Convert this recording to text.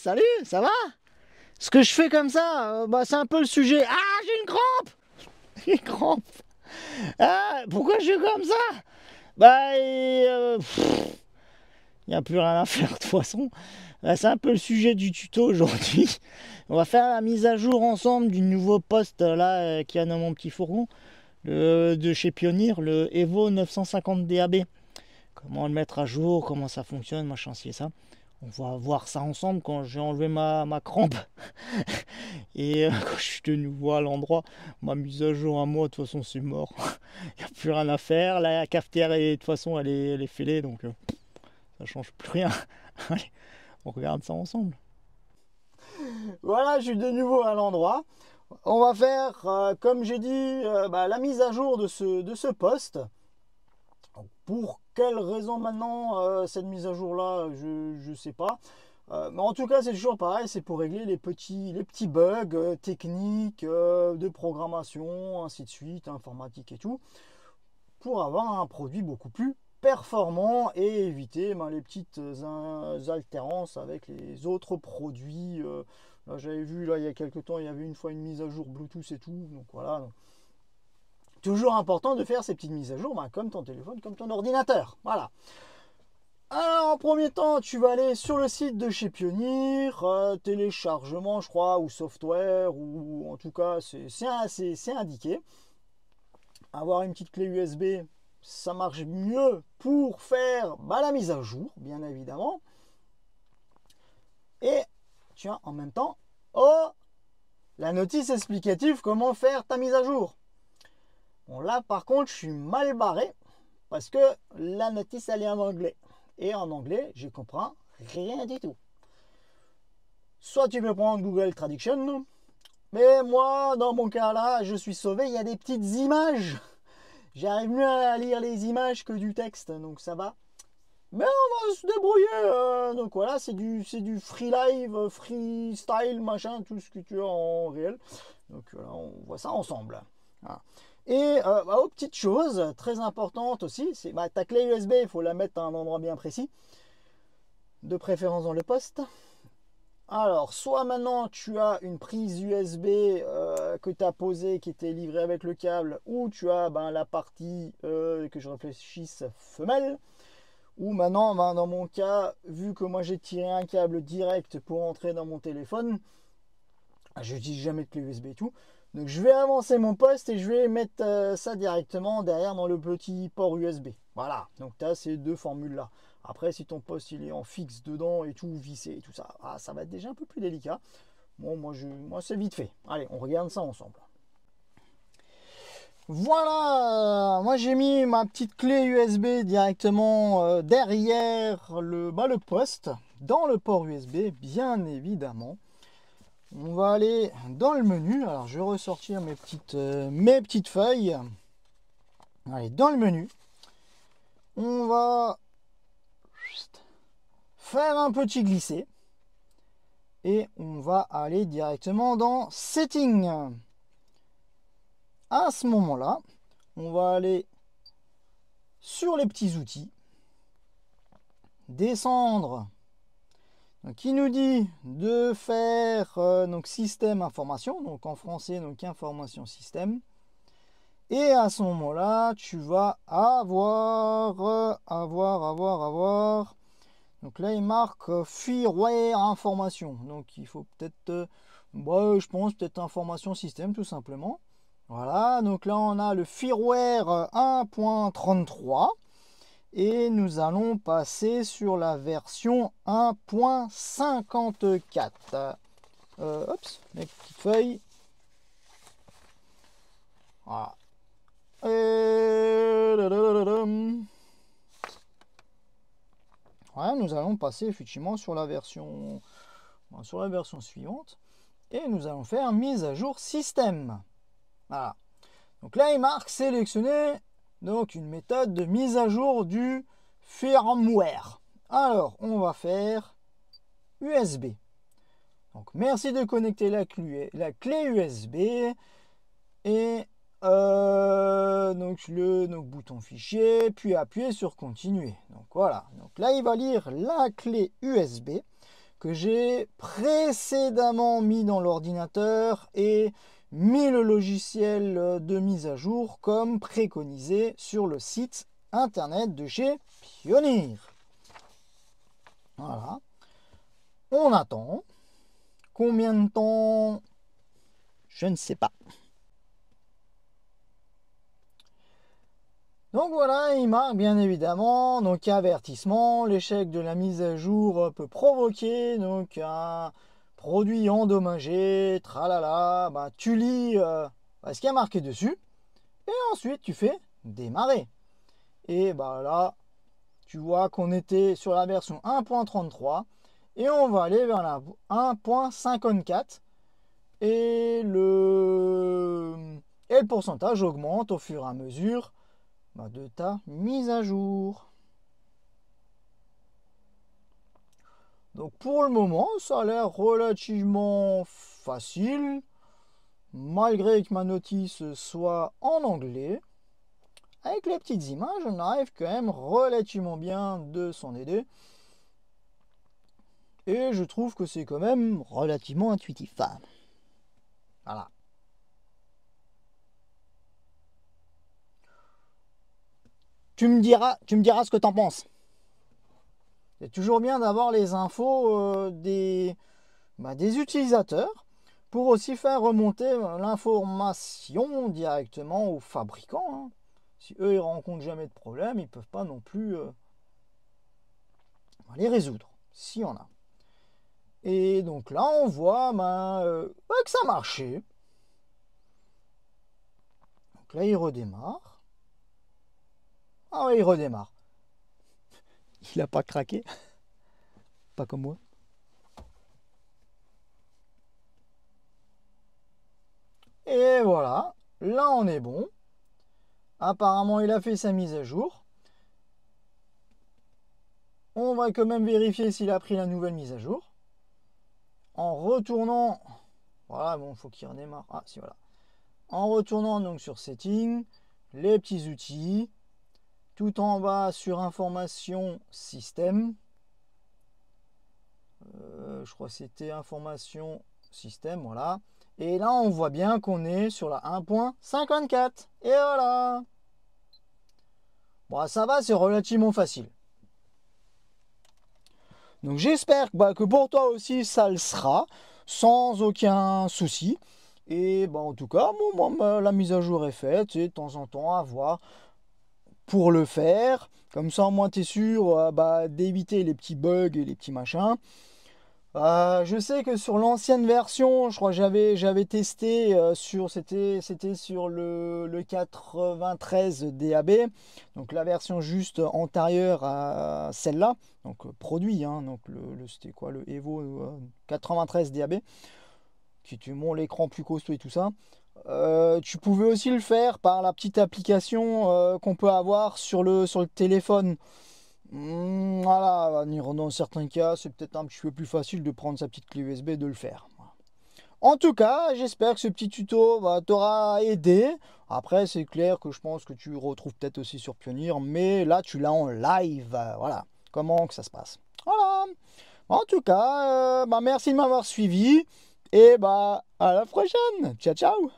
salut, ça va? Ce que je fais comme ça, c'est un peu le sujet. Ah, j'ai une crampe! J'ai une crampe! Ah, pourquoi je suis comme ça? Il n'y a plus rien à faire de toute façon. C'est un peu le sujet du tuto aujourd'hui. On va faire la mise à jour ensemble du nouveau poste là qu'il y a dans mon petit fourgon de chez Pioneer, le Evo 950 DAB. Comment le mettre à jour, comment ça fonctionne, machin, ci et ça. On va voir ça ensemble quand j'ai enlevé ma crampe. Et quand je suis de nouveau à l'endroit, ma mise à jour à moi, de toute façon, c'est mort. Il n'y a plus rien à faire. La cafetière, de toute façon, elle est fêlée, donc ça change plus rien. Allez, on regarde ça ensemble. Voilà, je suis de nouveau à l'endroit. On va faire, comme j'ai dit, la mise à jour de ce poste. Pour quelle raison maintenant cette mise à jour là, je sais pas. Mais en tout cas, c'est toujours pareil, c'est pour régler les petits bugs techniques de programmation, ainsi de suite, informatique et tout, pour avoir un produit beaucoup plus performant et éviter les petites altérances avec les autres produits. Là, j'avais vu là il y a quelques temps, il y avait une fois une mise à jour Bluetooth et tout, donc voilà. Donc, toujours important de faire ces petites mises à jour, comme ton téléphone, comme ton ordinateur. Voilà. Alors, en premier temps, tu vas aller sur le site de chez Pioneer, téléchargement, je crois, ou software, ou en tout cas, c'est indiqué. Avoir une petite clé USB, ça marche mieux pour faire la mise à jour, bien évidemment. Et tu as en même temps, la notice explicative comment faire ta mise à jour. Bon, là, par contre, je suis mal barré parce que la notice, elle est en anglais. Et en anglais, je comprends rien du tout. Soit tu peux prendre Google Traduction, mais moi, dans mon cas là, je suis sauvé, il y a des petites images. J'arrive mieux à lire les images que du texte, donc ça va. Mais on va se débrouiller. Donc voilà, c'est du free live, freestyle, machin, tout ce que tu as en réel. Donc voilà, on voit ça ensemble. Voilà. Et autre petite chose très importante aussi, c'est ta clé USB, il faut la mettre à un endroit bien précis, de préférence dans le poste. Alors, soit maintenant tu as une prise USB que tu as posée, qui était livrée avec le câble, ou tu as la partie que je réfléchisse femelle, ou maintenant, dans mon cas, vu que moi j'ai tiré un câble direct pour entrer dans mon téléphone, je n'utilise jamais de clé USB et tout. Donc je vais avancer mon poste et je vais mettre ça directement derrière dans le petit port USB. Voilà, donc tu as ces deux formules là. Après, si ton poste il est en fixe dedans et tout, vissé et tout ça, ça va être déjà un peu plus délicat. Bon, moi c'est vite fait. Allez, on regarde ça ensemble. Voilà, moi j'ai mis ma petite clé USB directement derrière le poste, dans le port USB, bien évidemment. On va aller dans le menu. Alors, je vais ressortir mes petites feuilles. Allez, dans le menu, on va faire un petit glisser. Et on va aller directement dans Settings. À ce moment-là, on va aller sur les petits outils. Descendre. Donc, il nous dit de faire système information, donc en français, donc information système. Et à ce moment-là, tu vas avoir. Donc là, il marque firmware information. Donc il faut peut-être, je pense peut-être information système tout simplement. Voilà, donc là on a le firmware 1.33. Et nous allons passer sur la version 1.54. Oups, mes petites feuilles. Voilà. Voilà, nous allons passer effectivement sur la version suivante. Et nous allons faire mise à jour système. Voilà. Donc là, il marque sélectionner. Donc une méthode de mise à jour du firmware. Alors, on va faire USB. Donc merci de connecter la clé USB et le bouton fichier, puis appuyer sur continuer. Donc voilà. Donc là, il va lire la clé USB. que j'ai précédemment mis dans l'ordinateur et mis le logiciel de mise à jour comme préconisé sur le site internet de chez Pionir. Voilà. On attend. Combien de temps? Je ne sais pas. Donc voilà, il marque bien évidemment, donc avertissement, l'échec de la mise à jour peut provoquer donc un produit endommagé, tralala, bah, tu lis ce qui a marqué dessus, et ensuite tu fais démarrer. Et bah là, tu vois qu'on était sur la version 1.33, et on va aller vers la 1.54, et le pourcentage augmente au fur et à mesure de ta mise à jour. Donc pour le moment, ça a l'air relativement facile, malgré que ma notice soit en anglais. Avec les petites images, on arrive quand même relativement bien de s'en aider. Et je trouve que c'est quand même relativement intuitif. Voilà. Tu me diras ce que t'en penses. C'est toujours bien d'avoir les infos des utilisateurs pour aussi faire remonter l'information directement aux fabricants. Hein. Si eux ils rencontrent jamais de problème, ils peuvent pas non plus les résoudre, s'il y en a. Et donc là on voit que ça marchait. Donc là il redémarre. Ah oui, il redémarre. Il n'a pas craqué. Pas comme moi. Et voilà. Là, on est bon. Apparemment, il a fait sa mise à jour. On va quand même vérifier s'il a pris la nouvelle mise à jour. En retournant... Voilà, bon, il faut qu'il redémarre. Ah, si, voilà. En retournant donc sur Settings, les petits outils, tout en bas sur Information Système. Je crois que c'était Information Système, voilà. Et là, on voit bien qu'on est sur la 1.54. Et voilà. Bon, ça va, c'est relativement facile. Donc j'espère que pour toi aussi, ça le sera, sans aucun souci. Et en tout cas, la mise à jour est faite, et de temps en temps, à voir pour le faire. Comme ça, au moins, tu es sûr d'éviter les petits bugs et les petits machins. Je sais que sur l'ancienne version, je crois que j'avais testé c'était sur le 93 DAB, donc la version juste antérieure à celle-là, donc produit, hein, donc c'était quoi, le Evo 93 DAB, qui tu montes l'écran plus costaud et tout ça. Tu pouvais aussi le faire par la petite application qu'on peut avoir sur le téléphone. Voilà, dans certains cas, c'est peut-être un petit peu plus facile de prendre sa petite clé USB et de le faire. En tout cas, j'espère que ce petit tuto t'aura aidé. Après, c'est clair que je pense que tu retrouves peut-être aussi sur Pionir, mais là, tu l'as en live. Voilà, comment que ça se passe. Voilà. En tout cas, merci de m'avoir suivi et à la prochaine. Ciao, ciao.